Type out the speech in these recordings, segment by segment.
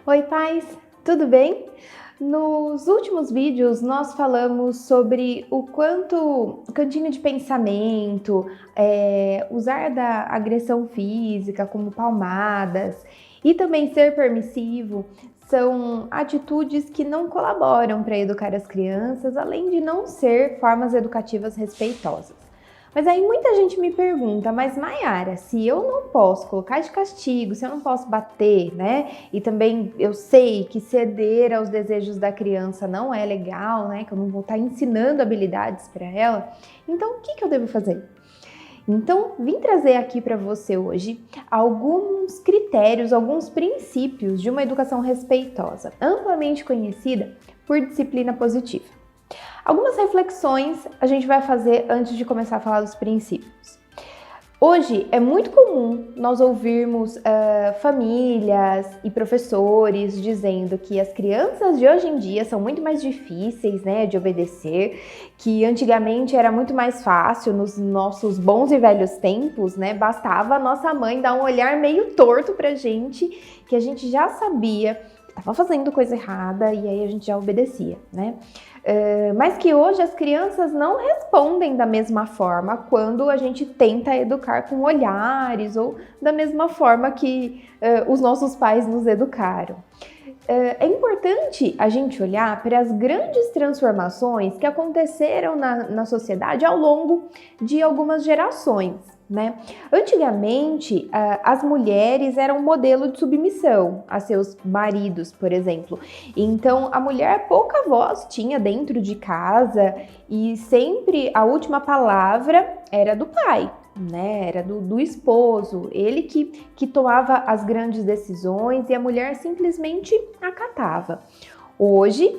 Oi, pais! Tudo bem? Nos últimos vídeos nós falamos sobre o quanto cantinho de pensamento, usar da agressão física como palmadas e também ser permissivo são atitudes que não colaboram para educar as crianças, além de não ser formas educativas respeitosas. Mas aí muita gente me pergunta, mas Maiara, se eu não posso colocar de castigo, se eu não posso bater, né? E também eu sei que ceder aos desejos da criança não é legal, né? Que eu não vou estar ensinando habilidades para ela. Então, o que eu devo fazer? Então, vim trazer aqui para você hoje alguns critérios, alguns princípios de uma educação respeitosa, amplamente conhecida por disciplina positiva. Algumas reflexões a gente vai fazer antes de começar a falar dos princípios. Hoje é muito comum nós ouvirmos famílias e professores dizendo que as crianças de hoje em dia são muito mais difíceis, né, de obedecer, que antigamente era muito mais fácil, nos nossos bons e velhos tempos, né, bastava a nossa mãe dar um olhar meio torto pra gente, que a gente já sabia que estava fazendo coisa errada e aí a gente já obedecia, né? Mas que hoje as crianças não respondem da mesma forma quando a gente tenta educar com olhares ou da mesma forma que os nossos pais nos educaram. É importante a gente olhar para as grandes transformações que aconteceram na sociedade ao longo de algumas gerações, né? Antigamente, as mulheres eram um modelo de submissão a seus maridos, por exemplo. Então, a mulher pouca voz tinha dentro de casa e sempre a última palavra era do pai, né? Era do esposo, ele que tomava as grandes decisões e a mulher simplesmente acatava. Hoje,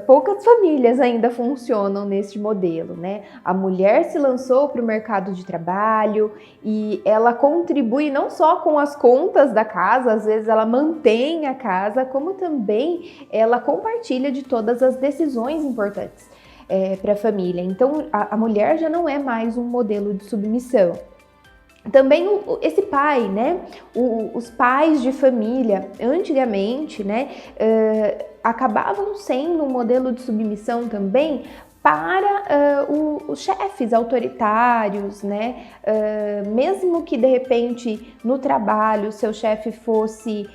poucas famílias ainda funcionam neste modelo, né? A mulher se lançou para o mercado de trabalho e ela contribui não só com as contas da casa, às vezes ela mantém a casa, como também ela compartilha de todas as decisões importantes para a família. Então, a mulher já não é mais um modelo de submissão. Também esse pai, né? Os pais de família, antigamente, né? Acabavam sendo um modelo de submissão também para os chefes autoritários, né? Mesmo que de repente no trabalho o seu chefe fosse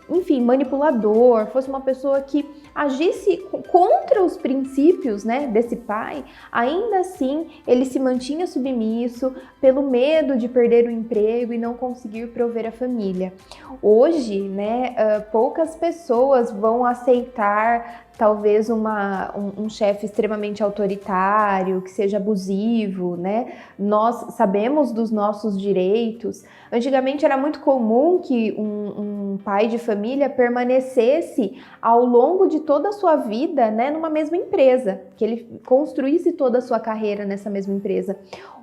enfim, manipulador, fosse uma pessoa que agisse contra os princípios, né, desse pai, ainda assim ele se mantinha submisso pelo medo de perder o emprego e não conseguir prover a família. Hoje, né, poucas pessoas vão aceitar talvez um chefe extremamente autoritário, que seja abusivo, né? Nós sabemos dos nossos direitos. Antigamente era muito comum que um pai de família permanecesse ao longo de toda a sua vida, né, numa mesma empresa, que ele construísse toda a sua carreira nessa mesma empresa.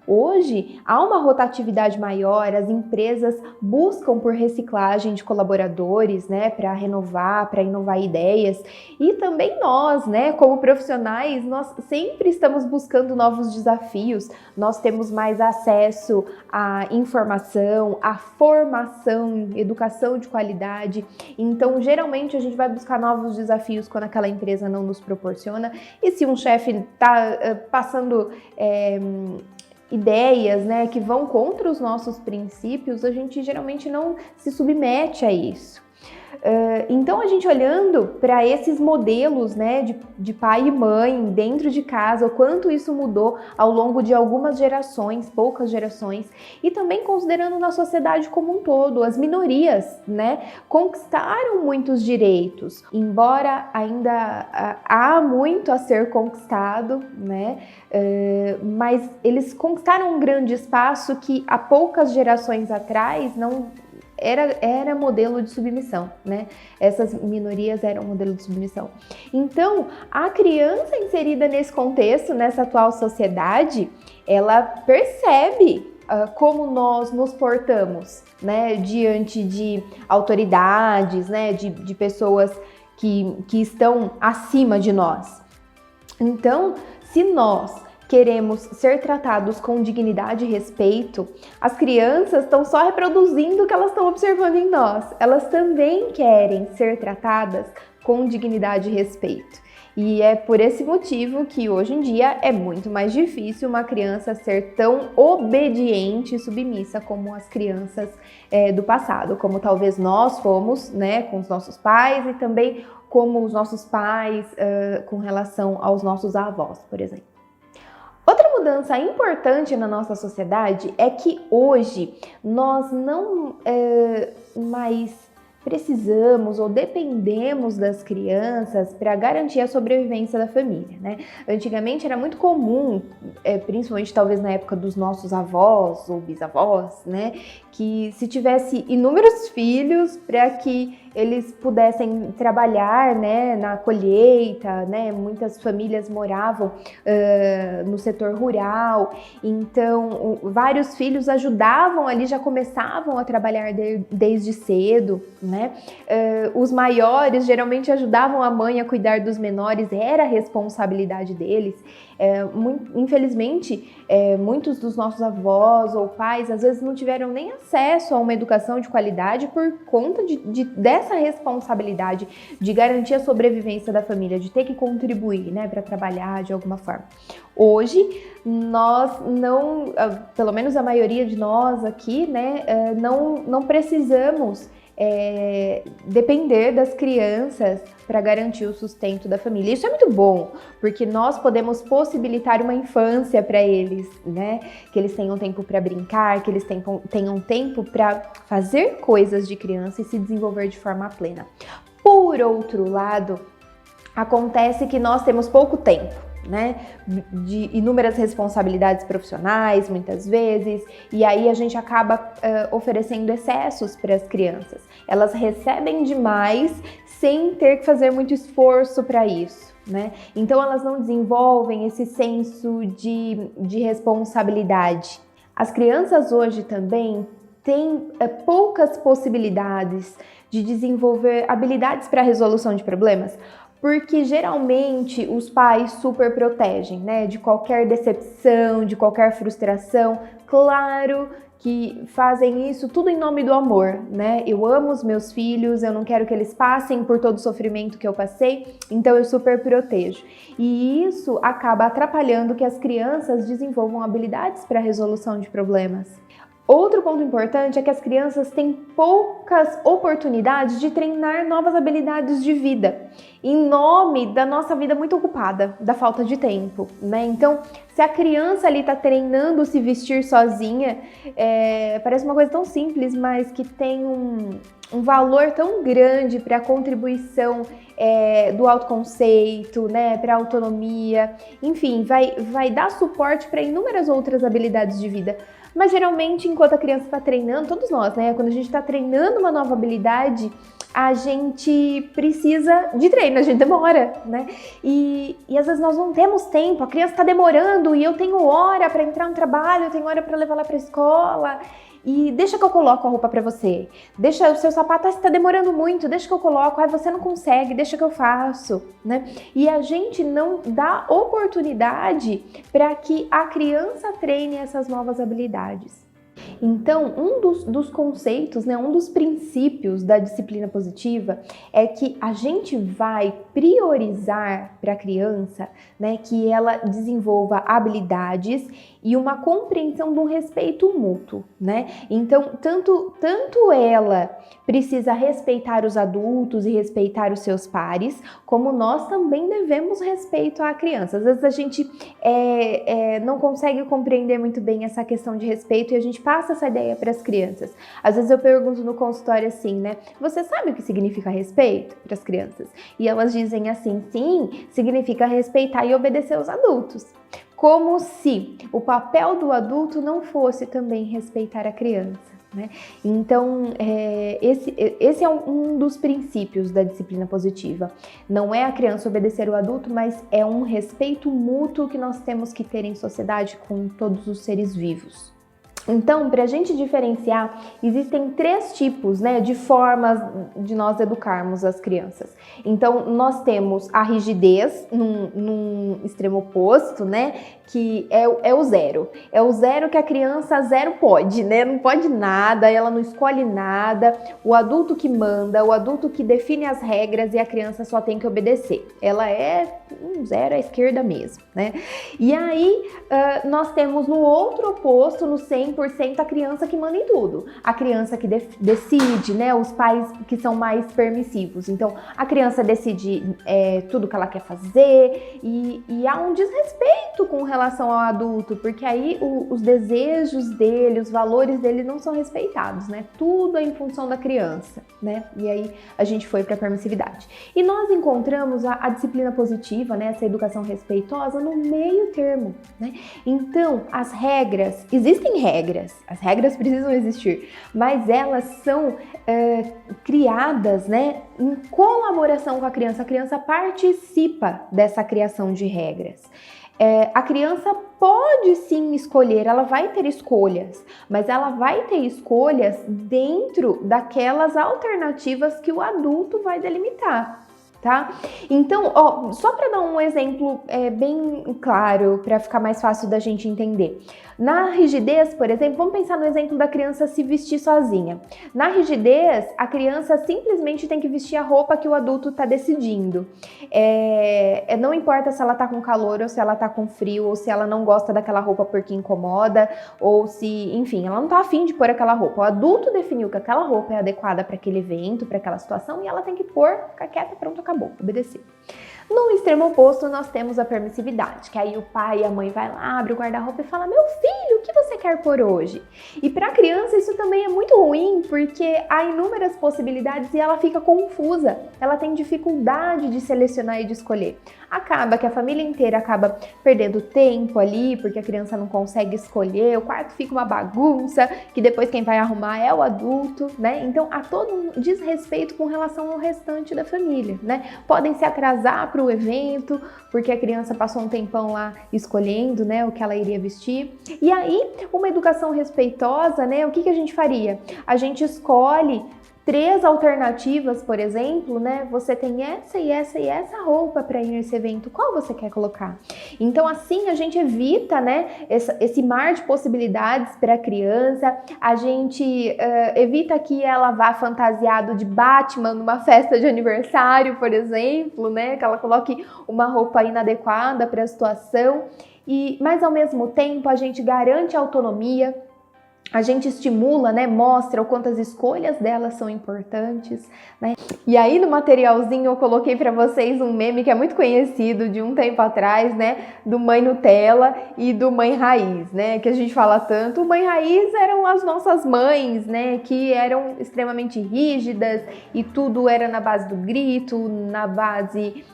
Hoje, há uma rotatividade maior, as empresas buscam por reciclagem de colaboradores, né, para renovar, para inovar ideias, e também nós, né, como profissionais, nós sempre estamos buscando novos desafios, nós temos mais acesso à informação, à formação, educação de qualidade, então geralmente a gente vai buscar novos desafios quando aquela empresa não nos proporciona, e se um chefe está passando ideias, né, que vão contra os nossos princípios, a gente geralmente não se submete a isso. Então a gente olhando para esses modelos, né, de pai e mãe dentro de casa, o quanto isso mudou ao longo de algumas gerações, poucas gerações, e também considerando na sociedade como um todo, as minorias, né, conquistaram muitos direitos, embora ainda há muito a ser conquistado, né, mas eles conquistaram um grande espaço que há poucas gerações atrás não era modelo de submissão, né? Essas minorias eram modelo de submissão. Então, a criança inserida nesse contexto, nessa atual sociedade, ela percebe como nós nos portamos, né? Diante de autoridades, né? De pessoas que estão acima de nós. Então, se nós queremos ser tratados com dignidade e respeito, as crianças estão só reproduzindo o que elas estão observando em nós. Elas também querem ser tratadas com dignidade e respeito. E é por esse motivo que hoje em dia é muito mais difícil uma criança ser tão obediente e submissa como as crianças do passado, como talvez nós fomos, né, com os nossos pais e também como os nossos pais com relação aos nossos avós, por exemplo. Outra mudança importante na nossa sociedade é que hoje nós não mais precisamos ou dependemos das crianças para garantir a sobrevivência da família, né? Antigamente era muito comum, principalmente talvez na época dos nossos avós ou bisavós, né, que se tivesse inúmeros filhos para que eles pudessem trabalhar, né, na colheita, né? Muitas famílias moravam no setor rural, então vários filhos ajudavam ali, já começavam a trabalhar desde cedo, né? Os maiores geralmente ajudavam a mãe a cuidar dos menores, era a responsabilidade deles. Infelizmente, muitos dos nossos avós ou pais às vezes não tiveram nem acesso a uma educação de qualidade por conta dessa responsabilidade de garantir a sobrevivência da família, de ter que contribuir, né, para trabalhar de alguma forma. Hoje, nós não, pelo menos a maioria de nós aqui, né, não precisamos depender das crianças para garantir o sustento da família. Isso é muito bom, porque nós podemos possibilitar uma infância para eles, né? Que eles tenham tempo para brincar, que eles tenham tempo para fazer coisas de criança e se desenvolver de forma plena. Por outro lado, acontece que nós temos pouco tempo, né, de inúmeras responsabilidades profissionais, muitas vezes, e aí a gente acaba oferecendo excessos para as crianças. Elas recebem demais sem ter que fazer muito esforço para isso, né? Então elas não desenvolvem esse senso de responsabilidade. As crianças hoje também têm poucas possibilidades de desenvolver habilidades para a resolução de problemas, porque geralmente os pais super protegem, né, de qualquer decepção, de qualquer frustração. Claro que fazem isso tudo em nome do amor, né? Eu amo os meus filhos, eu não quero que eles passem por todo o sofrimento que eu passei, então eu super protejo. E isso acaba atrapalhando que as crianças desenvolvam habilidades para a resolução de problemas. Outro ponto importante é que as crianças têm poucas oportunidades de treinar novas habilidades de vida, em nome da nossa vida muito ocupada, da falta de tempo, né? Então, se a criança ali está treinando se vestir sozinha, parece uma coisa tão simples, mas que tem um valor tão grande para a contribuição do autoconceito, né, para a autonomia, enfim, vai dar suporte para inúmeras outras habilidades de vida. Mas geralmente, enquanto a criança está treinando, todos nós, né, quando a gente está treinando uma nova habilidade, a gente precisa de treino, a gente demora, né? E às vezes nós não temos tempo, a criança está demorando e eu tenho hora para entrar no trabalho, eu tenho hora para levar ela para a escola. E deixa que eu coloco a roupa pra você, deixa o seu sapato, está demorando muito, deixa que eu coloco, você não consegue, deixa que eu faço, né? E a gente não dá oportunidade para que a criança treine essas novas habilidades. Então, um dos conceitos, né, um dos princípios da disciplina positiva é que a gente vai priorizar para a criança, né, que ela desenvolva habilidades e uma compreensão de um respeito mútuo, né? Então, tanto ela precisa respeitar os adultos e respeitar os seus pares, como nós também devemos respeito à criança. Às vezes a gente não consegue compreender muito bem essa questão de respeito e a gente passa essa ideia para as crianças. Às vezes eu pergunto no consultório assim, né? Você sabe o que significa respeito para as crianças? E elas dizem assim, sim, significa respeitar e obedecer aos adultos. Como se o papel do adulto não fosse também respeitar a criança, né? Então, esse é um dos princípios da disciplina positiva. Não é a criança obedecer o adulto, mas é um respeito mútuo que nós temos que ter em sociedade com todos os seres vivos. Então, para a gente diferenciar, existem 3 tipos, né, de formas de nós educarmos as crianças. Então, nós temos a rigidez, num extremo oposto, né, que é o zero. É o zero que a criança zero pode, né, não pode nada, ela não escolhe nada, o adulto que manda, o adulto que define as regras e a criança só tem que obedecer. Ela é um zero à esquerda mesmo, né? E aí, nós temos no outro oposto, no 100%, a criança que manda em tudo. A criança que decide, né? Os pais que são mais permissivos. Então, a criança decide tudo que ela quer fazer e há um desrespeito com relação ao adulto, porque aí os desejos dele, os valores dele não são respeitados, né? Tudo é em função da criança, né? E aí a gente foi para a permissividade. E nós encontramos a disciplina positiva, né? Essa educação respeitosa no meio termo, né? Então, as regras, existem regras, as regras precisam existir, mas elas são criadas, né, em colaboração com a criança participa dessa criação de regras. A criança pode sim escolher, ela vai ter escolhas, mas ela vai ter escolhas dentro daquelas alternativas que o adulto vai delimitar. Tá? Então, ó, só para dar um exemplo bem claro, para ficar mais fácil da gente entender. Na rigidez, por exemplo, vamos pensar no exemplo da criança se vestir sozinha. Na rigidez, a criança simplesmente tem que vestir a roupa que o adulto está decidindo. Não importa se ela está com calor ou se ela está com frio, ou se ela não gosta daquela roupa porque incomoda, ou se, enfim, ela não está afim de pôr aquela roupa. O adulto definiu que aquela roupa é adequada para aquele evento, para aquela situação, e ela tem que pôr, ficar quieta, pronto, acabou, obedecer. No extremo oposto, nós temos a permissividade, que aí o pai e a mãe vai lá, abre o guarda-roupa e fala: meu filho, o que você quer por hoje? E para a criança isso também é muito ruim, porque há inúmeras possibilidades e ela fica confusa, ela tem dificuldade de selecionar e de escolher. Acaba que a família inteira acaba perdendo tempo ali, porque a criança não consegue escolher, o quarto fica uma bagunça, que depois quem vai arrumar é o adulto, né? Então há todo um desrespeito com relação ao restante da família, né? Podem se atrasar para o evento, porque a criança passou um tempão lá escolhendo, né, o que ela iria vestir. E aí, uma educação respeitosa, né, o que a gente faria? A gente escolhe 3 alternativas, por exemplo, né? Você tem essa e essa e essa roupa para ir nesse evento, qual você quer colocar? Então, assim, a gente evita, né, esse mar de possibilidades para a criança, a gente evita que ela vá fantasiado de Batman numa festa de aniversário, por exemplo, né? Que ela coloque uma roupa inadequada para a situação, mas ao mesmo tempo a gente garante autonomia. A gente estimula, né, mostra o quanto as escolhas delas são importantes, né? E aí no materialzinho eu coloquei para vocês um meme que é muito conhecido de um tempo atrás, né, do Mãe Nutella e do Mãe Raiz, né, que a gente fala tanto. Mãe Raiz eram as nossas mães, né, que eram extremamente rígidas e tudo era na base do grito, na base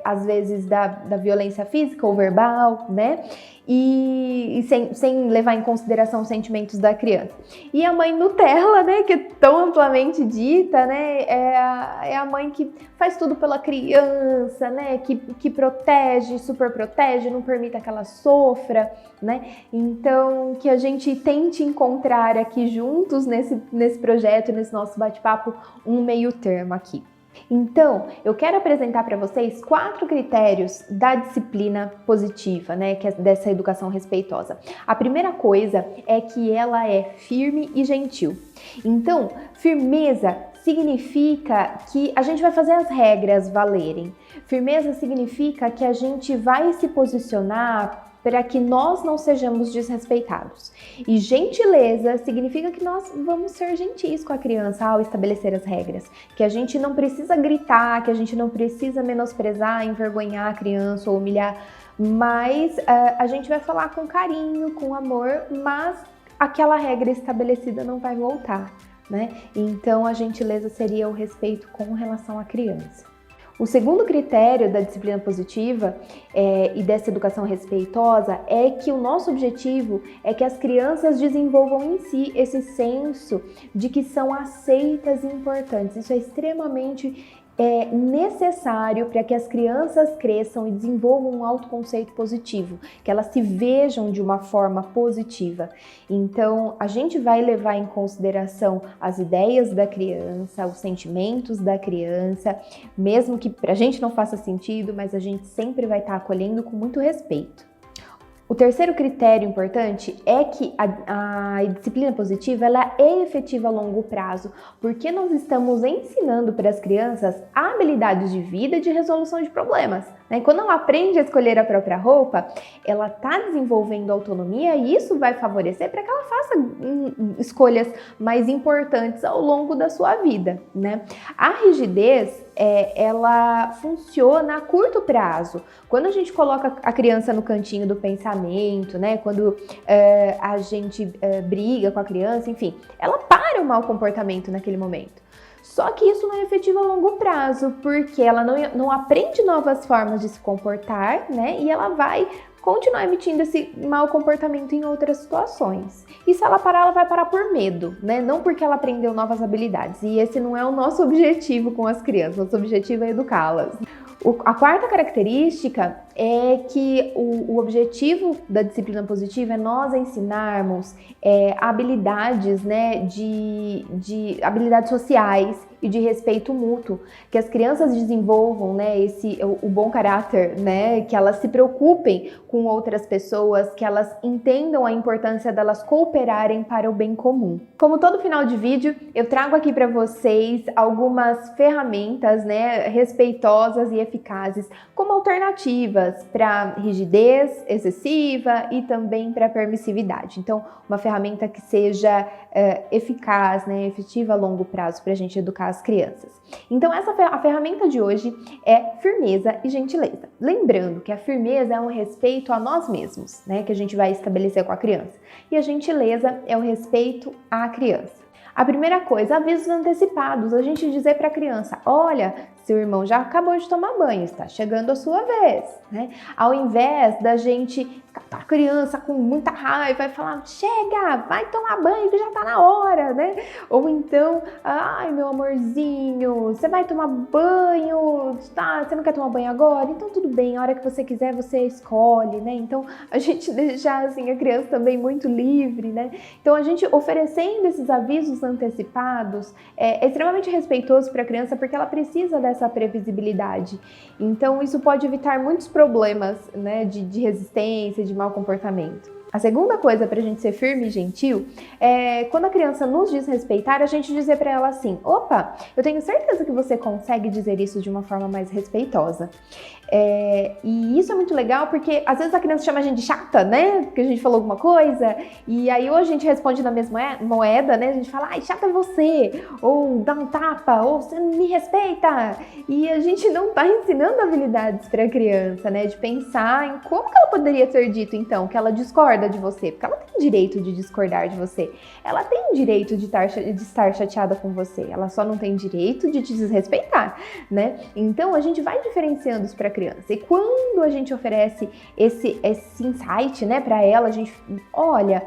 às vezes da violência física ou verbal, né? E sem levar em consideração os sentimentos da criança. E a mãe Nutella, né, que é tão amplamente dita, né, é a mãe que faz tudo pela criança, né, que protege, super protege, não permite que ela sofra, né? Então, que a gente tente encontrar aqui juntos nesse projeto, nesse nosso bate-papo, um meio termo aqui. Então, eu quero apresentar para vocês 4 critérios da disciplina positiva, né, que é dessa educação respeitosa. A primeira coisa é que ela é firme e gentil. Então, firmeza significa que a gente vai fazer as regras valerem. Firmeza significa que a gente vai se posicionar para que nós não sejamos desrespeitados. E gentileza significa que nós vamos ser gentis com a criança ao estabelecer as regras, que a gente não precisa gritar, que a gente não precisa menosprezar, envergonhar a criança ou humilhar, mas a gente vai falar com carinho, com amor, mas aquela regra estabelecida não vai voltar, né? Então a gentileza seria o respeito com relação à criança. O segundo critério da disciplina positiva e dessa educação respeitosa é que o nosso objetivo é que as crianças desenvolvam em si esse senso de que são aceitas e importantes. Isso é extremamente é necessário para que as crianças cresçam e desenvolvam um autoconceito positivo, que elas se vejam de uma forma positiva. Então, a gente vai levar em consideração as ideias da criança, os sentimentos da criança, mesmo que para a gente não faça sentido, mas a gente sempre vai estar acolhendo com muito respeito. O terceiro critério importante é que a disciplina positiva ela é efetiva a longo prazo, porque nós estamos ensinando para as crianças habilidades de vida e de resolução de problemas. Né? Quando ela aprende a escolher a própria roupa, ela está desenvolvendo autonomia e isso vai favorecer para que ela faça escolhas mais importantes ao longo da sua vida. Né? A rigidez ela funciona a curto prazo. Quando a gente coloca a criança no cantinho do pensamento, né? Quando a gente briga com a criança, enfim, ela para o mau comportamento naquele momento. Só que isso não é efetivo a longo prazo, porque ela não aprende novas formas de se comportar, né? E ela vai continuar emitindo esse mau comportamento em outras situações. E se ela parar, ela vai parar por medo, né? Não porque ela aprendeu novas habilidades. E esse não é o nosso objetivo com as crianças, nosso objetivo é educá-las. A quarta característica é que o objetivo da disciplina positiva é nós ensinarmos habilidades, né, de habilidades sociais e de respeito mútuo, que as crianças desenvolvam, né, o bom caráter, né, que elas se preocupem com outras pessoas, que elas entendam a importância delas cooperarem para o bem comum. Como todo final de vídeo, eu trago aqui para vocês algumas ferramentas, né, respeitosas e eficazes como alternativas para rigidez excessiva e também para permissividade. Então, uma ferramenta que seja eficaz, né, efetiva a longo prazo para a gente educar as crianças. Então, a ferramenta de hoje é firmeza e gentileza. Lembrando que a firmeza é um respeito a nós mesmos, né, que a gente vai estabelecer com a criança. E a gentileza é o respeito à criança. A primeira coisa, avisos antecipados, a gente dizer para a criança, olha, seu irmão já acabou de tomar banho, está chegando a sua vez, né? Ao invés da gente catar a criança com muita raiva e falar, chega, vai tomar banho que já tá na hora, né? Ou então, ai meu amorzinho, você vai tomar banho, tá? Você não quer tomar banho agora? Então tudo bem, a hora que você quiser você escolhe, né? Então a gente deixar assim a criança também muito livre, né? Então a gente oferecendo esses avisos antecipados é extremamente respeitoso para a criança porque ela precisa dessa previsibilidade. Então isso pode evitar muitos problemas, né, de resistência, de mau comportamento. A segunda coisa para a gente ser firme e gentil é quando a criança nos desrespeitar, a gente dizer para ela assim, opa, eu tenho certeza que você consegue dizer isso de uma forma mais respeitosa. E isso é muito legal porque às vezes a criança chama a gente de chata, né? Porque a gente falou alguma coisa e aí ou a gente responde na mesma moeda, né? A gente fala, ai, chata é você, ou dá um tapa, ou você não me respeita. E a gente não tá ensinando habilidades para a criança, né? De pensar em como que ela poderia ter dito então que ela discorda de você, porque ela tem direito de discordar de você. Ela tem direito de estar chateada com você. Ela só não tem direito de te desrespeitar, né? Então a gente vai diferenciando isso para a criança. E quando a gente oferece esse insight, né, para ela, a gente, olha,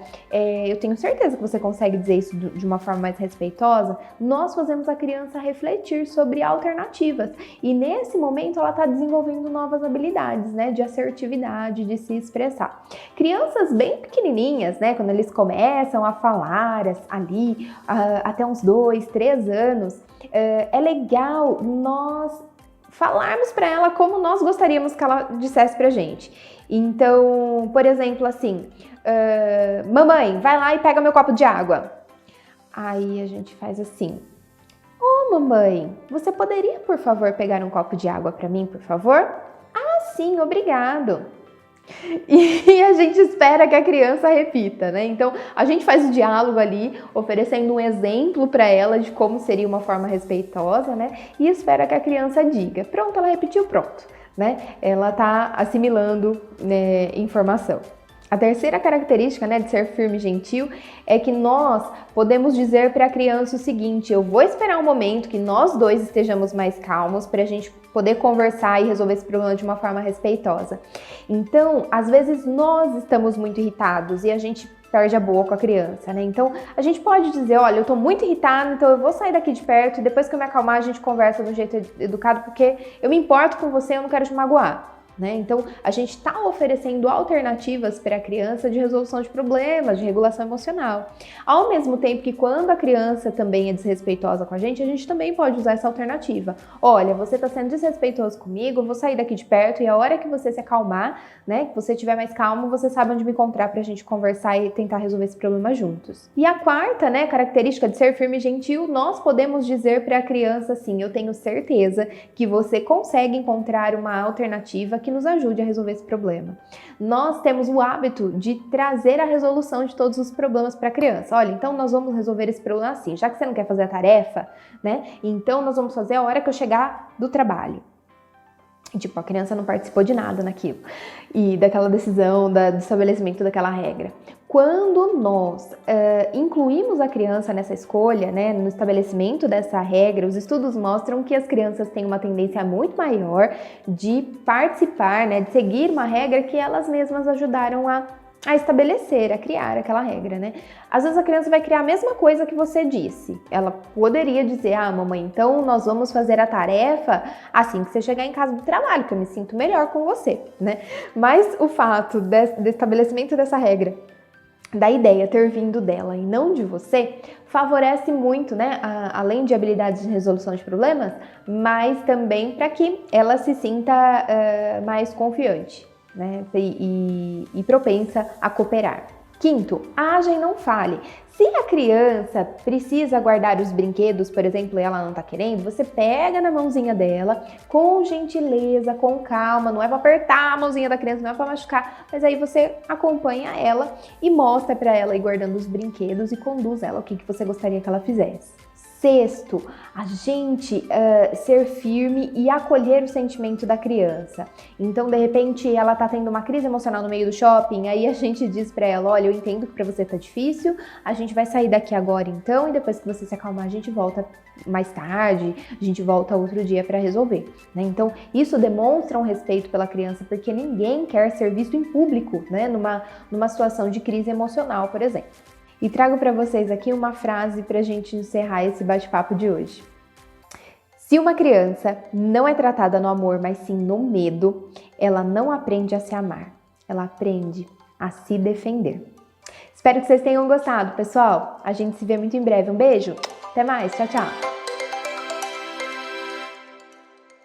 eu tenho certeza que você consegue dizer isso de uma forma mais respeitosa, nós fazemos a criança refletir sobre alternativas. E nesse momento ela está desenvolvendo novas habilidades, né, de assertividade, de se expressar. Crianças bem pequenininhas, né, quando eles começam a falar ali, até uns 2, 3 anos, é legal nós falarmos para ela como nós gostaríamos que ela dissesse pra gente. Então, por exemplo, assim, mamãe, vai lá e pega meu copo de água. Aí a gente faz assim, mamãe, você poderia, por favor, pegar um copo de água para mim, por favor? Ah, sim, obrigado. E a gente espera que a criança repita, né? Então, a gente faz o diálogo ali, oferecendo um exemplo para ela de como seria uma forma respeitosa, né? E espera que a criança diga. Pronto, ela repetiu, pronto, né? Ela tá assimilando, né, informação. A terceira característica, né, de ser firme e gentil é que nós podemos dizer para a criança o seguinte, eu vou esperar um momento que nós dois estejamos mais calmos para a gente poder conversar e resolver esse problema de uma forma respeitosa. Então, às vezes nós estamos muito irritados e a gente perde a boa com a criança, né? Então, a gente pode dizer, olha, eu tô muito irritada, então eu vou sair daqui de perto e depois que eu me acalmar, a gente conversa de um jeito educado, porque eu me importo com você, eu não quero te magoar. Né? Então, a gente está oferecendo alternativas para a criança de resolução de problemas, de regulação emocional. Ao mesmo tempo que quando a criança também é desrespeitosa com a gente também pode usar essa alternativa. Olha, você está sendo desrespeitoso comigo, eu vou sair daqui de perto e a hora que você se acalmar, né, que você estiver mais calmo, você sabe onde me encontrar para a gente conversar e tentar resolver esse problema juntos. E a quarta, né, característica de ser firme e gentil, nós podemos dizer para a criança assim, eu tenho certeza que você consegue encontrar uma alternativa que nos ajude a resolver esse problema. Nós temos o hábito de trazer a resolução de todos os problemas para a criança. Olha, então nós vamos resolver esse problema assim, já que você não quer fazer a tarefa, né? Então nós vamos fazer a hora que eu chegar do trabalho. Tipo, a criança não participou de nada naquilo e daquela decisão, do estabelecimento daquela regra. Quando nós incluímos a criança nessa escolha, né, no estabelecimento dessa regra, os estudos mostram que as crianças têm uma tendência muito maior de participar, né, de seguir uma regra que elas mesmas ajudaram a estabelecer, a criar aquela regra, né? Às vezes a criança vai criar a mesma coisa que você disse. Ela poderia dizer, mamãe, então nós vamos fazer a tarefa assim que você chegar em casa do trabalho, que eu me sinto melhor com você, né? Mas o fato do estabelecimento dessa regra, da ideia ter vindo dela e não de você, favorece muito, né? Além de habilidades de resolução de problemas, mas também para que ela se sinta mais confiante. Né, e propensa a cooperar. Quinto, haja e não fale. Se a criança precisa guardar os brinquedos, por exemplo, e ela não tá querendo, você pega na mãozinha dela, com gentileza, com calma, não é pra apertar a mãozinha da criança, não é pra machucar, mas aí você acompanha ela e mostra pra ela ir guardando os brinquedos e conduz ela o que você gostaria que ela fizesse. Sexto, a gente ser firme e acolher o sentimento da criança. Então, de repente, ela tá tendo uma crise emocional no meio do shopping, aí a gente diz pra ela, olha, eu entendo que pra você tá difícil, a gente vai sair daqui agora então, e depois que você se acalmar, a gente volta mais tarde, a gente volta outro dia pra resolver, né? Então, isso demonstra um respeito pela criança, porque ninguém quer ser visto em público, né? Numa situação de crise emocional, por exemplo. E trago para vocês aqui uma frase para a gente encerrar esse bate-papo de hoje. Se uma criança não é tratada no amor, mas sim no medo, ela não aprende a se amar, ela aprende a se defender. Espero que vocês tenham gostado, pessoal. A gente se vê muito em breve. Um beijo, até mais, tchau, tchau!